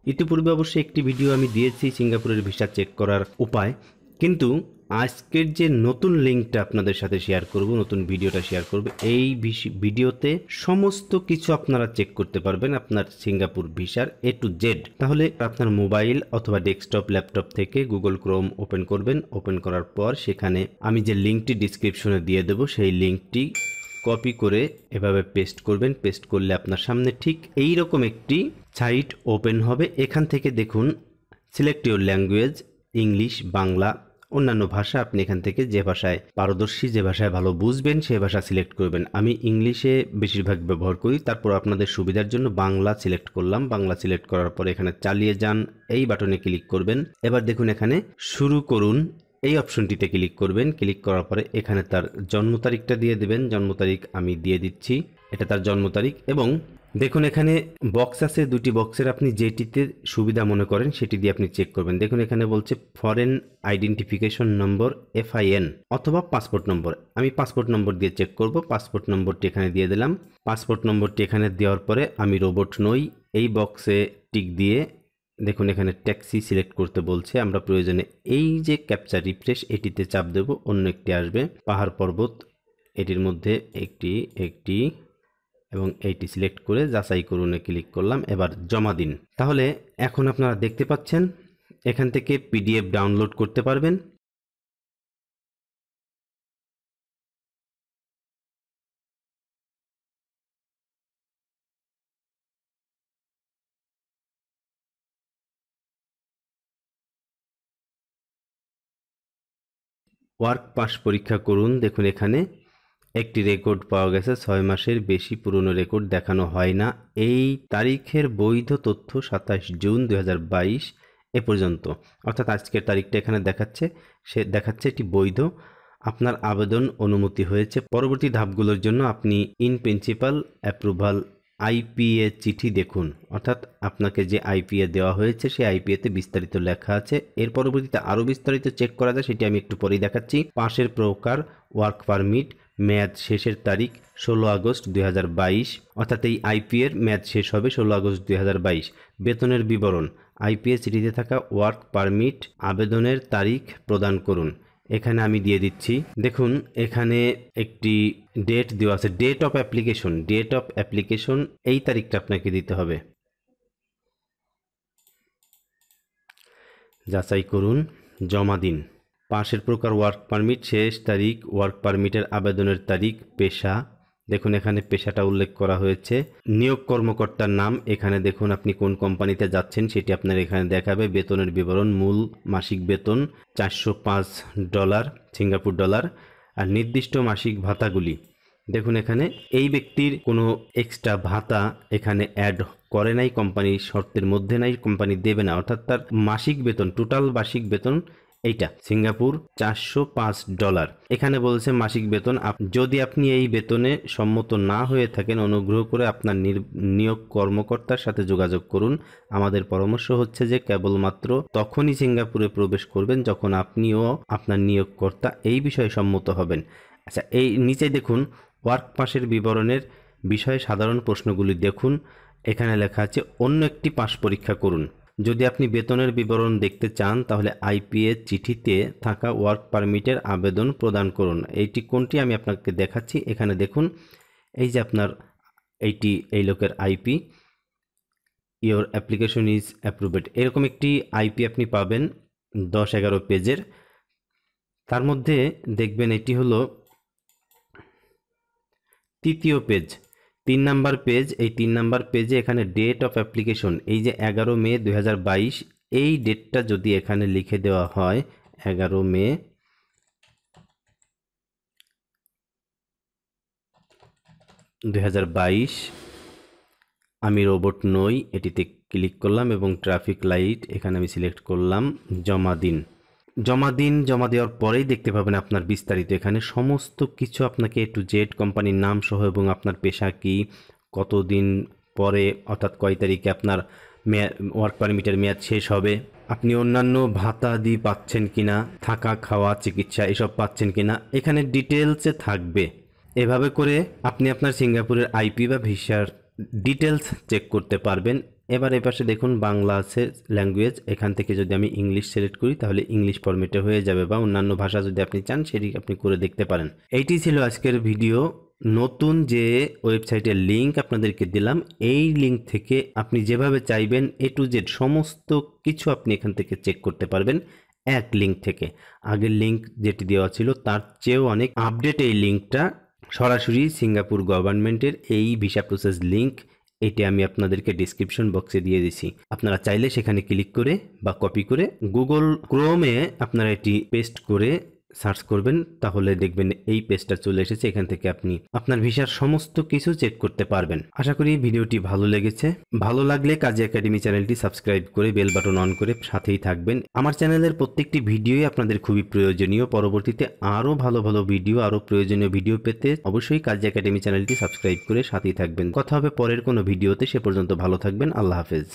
ইতিপূর্বে অবশ্যই একটি ভিডিও আমি দিয়েছি সিঙ্গাপুরের ভিসা চেক করার উপায়, কিন্তু আজকের যে নতুন লিঙ্কটা আপনাদের সাথে শেয়ার করব, নতুন ভিডিওটা শেয়ার করব, এই ভিডিওতে সমস্ত কিছু আপনারা চেক করতে পারবেন আপনার সিঙ্গাপুর ভিসার A to Z। তাহলে আপনার মোবাইল অথবা ডেস্কটপ ল্যাপটপ থেকে গুগল ক্রোম ওপেন করবেন। ওপেন করার পর সেখানে আমি যে লিঙ্কটি ডিসক্রিপশনে দিয়ে দেবো সেই লিঙ্কটি কপি করে এভাবে পেস্ট করবেন। পেস্ট করলে আপনার সামনে ঠিক এই রকম একটি সাইট ওপেন হবে। এখান থেকে দেখুন select your language, English, Bangla, অন্যান্য ভাষা। আপনি এখান থেকে যে ভাষায় পারদর্শী, যে ভাষায় ভালো বুঝবেন সেই ভাষা সিলেক্ট করবেন। আমি ইংলিশে বেশিরভাগ ব্যবহার করি, তারপর আপনাদের সুবিধার জন্য বাংলা সিলেক্ট করলাম। বাংলা সিলেক্ট করার পর এখানে চালিয়ে যান এই বাটনে ক্লিক করবেন। এবার দেখুন এখানে শুরু করুন এই অপশনটিতে ক্লিক করবেন। ক্লিক করার পরে এখানে তার জন্ম তারিখটা দিয়ে দেবেন। জন্ম তারিখ আমি দিয়ে দিচ্ছি, এটা তার জন্ম তারিখ। এবং দেখুন এখানে বক্স আছে, দুটি বক্সের আপনি যেটিতে সুবিধা মনে করেন সেটি দিয়ে আপনি চেক করবেন। দেখুন এখানে বলছে ফরেন আইডেন্টিফিকেশন নম্বর FIN অথবা পাসপোর্ট নম্বর। আমি পাসপোর্ট নম্বর দিয়ে চেক করব। পাসপোর্ট নম্বরটি এখানে দিয়ে দিলাম। পাসপোর্ট নম্বরটি এখানে দেওয়ার পরে আমি রোবট নই এই বক্সে টিক দিয়ে দেখুন এখানে ট্যাক্সি সিলেক্ট করতে বলছে। আমরা প্রয়োজনে এই যে ক্যাপচার রিফ্রেশ এটিতে চাপ দেব, অন্য একটি আসবে। পাহাড় পর্বত, এটির মধ্যে একটি এবং এইটি সিলেক্ট করে যাচাই করুনে ক্লিক করলাম। এবার জমা দিন। তাহলে এখন আপনারা দেখতে পাচ্ছেন এখান থেকে PDF ডাউনলোড করতে পারবেন। ওয়ার্ক পাস পরীক্ষা করুন। দেখুন এখানে একটি রেকর্ড পাওয়া গেছে, 6 মাসের বেশি পুরনো রেকর্ড দেখানো হয় না। এই তারিখের বৈধ তথ্য 27 জুন 2022 এ পর্যন্ত, অর্থাৎ আজকের তারিখটা এখানে দেখাচ্ছে এটি বৈধ। আপনার আবেদন অনুমতি হয়েছে। পরবর্তী ধাপগুলোর জন্য আপনি ইন প্রিন্সিপাল অ্যাপ্রুভাল IPA চিঠি দেখুন, অর্থাৎ আপনাকে যে IPA দেওয়া হয়েছে সেই IPA তে বিস্তারিত লেখা আছে। এর পরবর্তীতে আরও বিস্তারিত চেক করা যায়, সেটি আমি একটু পরেই দেখাচ্ছি। পাশের প্রকার ওয়ার্ক পারমিট, মেয়াদ শেষের তারিখ 16 আগস্ট 2022, অর্থাৎ এই IPA এর মেয়াদ শেষ হবে 16 আগস্ট 2022। বেতনের বিবরণ, IPA চিঠিতে থাকা ওয়ার্ক পারমিট আবেদনের তারিখ প্রদান করুন। এখানে আমি দিয়ে দিচ্ছি। দেখুন এখানে একটি ডেট দেওয়া আছে, ডেট অফ অ্যাপ্লিকেশন। এই তারিখটা আপনাকে দিতে হবে। যাচাই করুন, জমা দিন। পাশের প্রকার ওয়ার্ক পারমিট, শেষ তারিখ, ওয়ার্ক পারমিটের আবেদনের তারিখ, পেশা। দেখুন এখানে পেশাটা উল্লেখ করা হয়েছে। নিয়োগ কর্মকর্তার নাম, এখানে দেখুন আপনি কোন কোম্পানিতে যাচ্ছেন সেটি আপনার এখানে দেখাবে। বেতনের বিবরণ, মূল মাসিক বেতন $405 সিঙ্গাপুর ডলার, আর নির্দিষ্ট মাসিক ভাতাগুলি। দেখুন এখানে এই ব্যক্তির কোনো এক্সট্রা ভাতা এখানে অ্যাড করে নাই, কোম্পানির শর্তের মধ্যে নাই, কোম্পানি দেবে না। অর্থাৎ তার মাসিক বেতন, টোটাল মাসিক বেতন এইটা সিঙ্গাপুর $405। এখানে বলছে মাসিক বেতন। যদি আপনি এই বেতনে সম্মত না হয়ে থাকেন, অনুগ্রহ করে আপনার নিয়োগ কর্মকর্তার সাথে যোগাযোগ করুন। আমাদের পরামর্শ হচ্ছে যে কেবলমাত্র তখনই সিঙ্গাপুরে প্রবেশ করবেন যখন আপনিও আপনার নিয়োগকর্তা এই বিষয়ে সম্মত হবেন। আচ্ছা, এই নিচে দেখুন ওয়ার্ক পাসের বিবরণের বিষয়ে সাধারণ প্রশ্নগুলি দেখুন। এখানে লেখা আছে অন্য একটি পাস পরীক্ষা করুন। যদি আপনি বেতনের বিবরণ দেখতে চান তাহলে IPA চিঠিতে থাকা ওয়ার্ক পারমিটের আবেদন প্রদান করুন। এইটি কোনটি আমি আপনাকে দেখাচ্ছি। এখানে দেখুন এই যে আপনার এই লোকের IP, your application is approved, এরকম একটি IP আপনি পাবেন 10-11 পেজের। তার মধ্যে দেখবেন এটি হলো তৃতীয় পেজ, 3 নাম্বার পেজ। এই 3 নাম্বার পেজে এখানে ডেট অফ অ্যাপ্লিকেশন, এই যে 11 মে 2022, এই ডেটটা যদি এখানে লিখে দেওয়া হয় 11 মে 2022, আমি রোবট নই এটিতে ক্লিক করলাম এবং ট্রাফিক লাইট এখানে আমি সিলেক্ট করলাম। জমা দিন। জমা দেওয়ার পরেই দেখতে পাবেন আপনার বিস্তারিত। এখানে সমস্ত কিছু আপনাকে A to Z, কোম্পানির নাম সহ এবং আপনার পেশা কি, কতদিন পরে অর্থাৎ কয় তারিখে আপনার ওয়ার্ক পারমিটের মেয়াদ শেষ হবে, আপনি অন্যান্য ভাতাদি পাচ্ছেন কিনা, থাকা খাওয়া চিকিৎসা এসব পাচ্ছেন কিনা, এখানে ডিটেলসে থাকবে। এভাবে করে আপনি আপনার সিঙ্গাপুরের IP বা ভিসার ডিটেলস চেক করতে পারবেন। এবার এই পাশে দেখুন বাংলা আছে ল্যাঙ্গুয়েজ, এখান থেকে যদি আমি ইংলিশ সিলেক্ট করি তাহলে ইংলিশ ফরম্যাটে হয়ে যাবে, বা অন্যান্য ভাষা যদি আপনি চান সেটি আপনি করে দেখতে পারেন। এইটি ছিল আজকের ভিডিও। নতুন যে ওয়েবসাইটের লিঙ্ক আপনাদেরকে দিলাম, এই লিঙ্ক থেকে আপনি যেভাবে চাইবেন A to Z সমস্ত কিছু আপনি এখান থেকে চেক করতে পারবেন এক লিঙ্ক থেকে। আগের লিঙ্ক যেটি দেওয়া ছিল তার চেয়েও অনেক আপডেট এই লিঙ্কটা, সরাসরি সিঙ্গাপুর গভর্নমেন্টের এই ভিসা প্রসেস লিঙ্ক। এটি আমি আপনাদেরকে ডিসক্রিপশন বক্সে দিয়ে দিছি, আপনারা চাইলে সেখানে ক্লিক করে বা কপি করে গুগল ক্রোমে আপনারা এটি পেস্ট করে সার্চ করবেন, তাহলে দেখবেন এই পেজটা চলে এসেছে। এখান থেকে আপনি আপনার ভিসার সমস্ত কিছু চেক করতে পারবেন। আশা করি ভিডিওটি ভালো লেগেছে। ভালো লাগলে কাজী একাডেমি চ্যানেলটি সাবস্ক্রাইব করে বেল বাটন অন করে সাথেই থাকবেন। আমার চ্যানেলের প্রত্যেকটি ভিডিওই আপনাদের খুবই প্রয়োজনীয়। পরবর্তীতে আরও ভালো ভালো ভিডিও, আরও প্রয়োজনীয় ভিডিও পেতে অবশ্যই কাজী একাডেমি চ্যানেলটি সাবস্ক্রাইব করে সাথেই থাকবেন। কথা হবে পরের কোনো ভিডিওতে, সে পর্যন্ত ভালো থাকবেন। আল্লাহ হাফেজ।